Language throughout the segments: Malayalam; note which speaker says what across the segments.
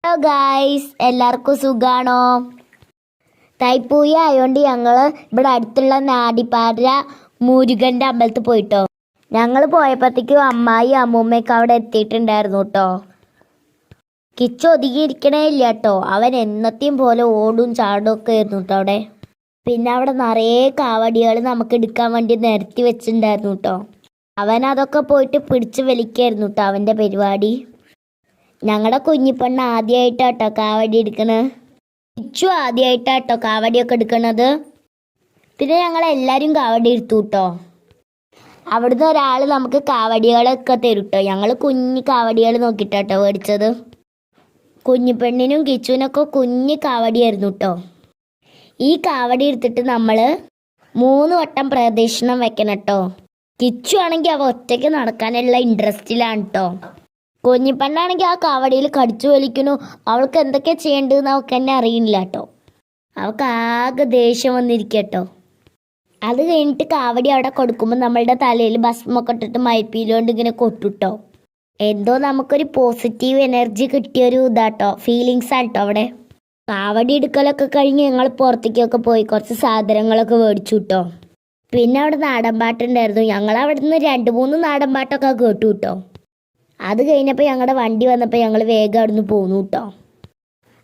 Speaker 1: ഹലോ ഗായ്സ്, എല്ലാവർക്കും സുഖാണോ? തൈപ്പൂയ ആയതുകൊണ്ട് ഞങ്ങൾ ഇവിടെ അടുത്തുള്ള നാടിപ്പാറ മുരുകൻ്റെ അമ്പലത്തിൽ പോയിട്ടോ. ഞങ്ങൾ പോയപ്പോഴത്തേക്കും അമ്മായി അമ്മൂമ്മയൊക്കെ അവിടെ എത്തിയിട്ടുണ്ടായിരുന്നു കേട്ടോ. കിച്ചു ഒതുങ്ങിയിരിക്കണേ ഇല്ല കേട്ടോ. അവൻ എന്നത്തെയും പോലെ ഓടും ചാടും ഒക്കെ ആയിരുന്നു കേട്ടോ അവിടെ. പിന്നെ അവിടെ നിറയെ കാവടികൾ നമുക്ക് എടുക്കാൻ വേണ്ടി നിരത്തി വെച്ചിട്ടുണ്ടായിരുന്നു കേട്ടോ. അവൻ അതൊക്കെ പോയിട്ട് പിടിച്ച് വലിക്കായിരുന്നു കേട്ടോ അവൻ്റെ പരിപാടി. ഞങ്ങളുടെ കുഞ്ഞിപ്പെണ്ണ് ആദ്യമായിട്ടാട്ടോ കാവടി എടുക്കണത്. കിച്ചു ആദ്യമായിട്ടാട്ടോ കാവടിയൊക്കെ എടുക്കണത്. പിന്നെ ഞങ്ങളെല്ലാവരും കാവടി എടുത്തു കേട്ടോ. അവിടുന്ന് ഒരാൾ നമുക്ക് കാവടികളൊക്കെ തരും കേട്ടോ. ഞങ്ങൾ കുഞ്ഞു കാവടികൾ നോക്കിയിട്ടാട്ടോ മേടിച്ചത്. കുഞ്ഞിപ്പെണ്ണിനും കിച്ചുവിനൊക്കെ കുഞ്ഞു കാവടിയായിരുന്നു കേട്ടോ. ഈ കാവടി എടുത്തിട്ട് നമ്മൾ 3 വട്ടം പ്രദക്ഷിണം വെക്കണം കേട്ടോ. കിച്ചു ആണെങ്കിൽ അവ ഒറ്റയ്ക്ക് നടക്കാനുള്ള ഇൻട്രസ്റ്റിലാണ് കേട്ടോ. കുഞ്ഞിപ്പെണ്ണാണെങ്കിൽ ആ കാവടിയിൽ കടിച്ചു വലിക്കുന്നു. അവൾക്ക് എന്തൊക്കെയാ ചെയ്യേണ്ടതെന്ന് അവൾക്ക് തന്നെ അറിയില്ല കേട്ടോ. അവൾക്ക് ആകെ ദേഷ്യം വന്നിരിക്കട്ടോ. അത് കഴിഞ്ഞിട്ട് കാവടി അവിടെ കൊടുക്കുമ്പോൾ നമ്മളുടെ തലയിൽ ഭസ്മൊക്കെ ഇട്ടിട്ട് മയിൽപ്പീലുകൊണ്ട് ഇങ്ങനെ കൊട്ടുട്ടോ. എന്തോ നമുക്കൊരു പോസിറ്റീവ് എനർജി കിട്ടിയൊരു ഇതാട്ടോ, ഫീലിങ്സ് ആട്ടോ അവിടെ. കാവടി എടുക്കലൊക്കെ കഴിഞ്ഞ് ഞങ്ങൾ പുറത്തേക്കൊക്കെ പോയി കുറച്ച് സാധനങ്ങളൊക്കെ മേടിച്ചു കിട്ടോ. പിന്നെ അവിടെ നാടൻ പാട്ടുണ്ടായിരുന്നു. ഞങ്ങൾ അവിടെ നിന്ന് 2-3 നാടൻ പാട്ടൊക്കെ കേട്ടു കിട്ടോ. അത് കഴിഞ്ഞപ്പോൾ ഞങ്ങളുടെ വണ്ടി വന്നപ്പോൾ ഞങ്ങൾ വേഗം അവിടെ നിന്ന് പോന്നു കേട്ടോ.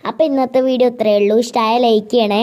Speaker 1: അപ്പോൾ ഇന്നത്തെ വീഡിയോ ഇത്രയേ ഉള്ളൂ. ഇഷ്ടമായ ലൈക്ക് ചെയ്യണേ.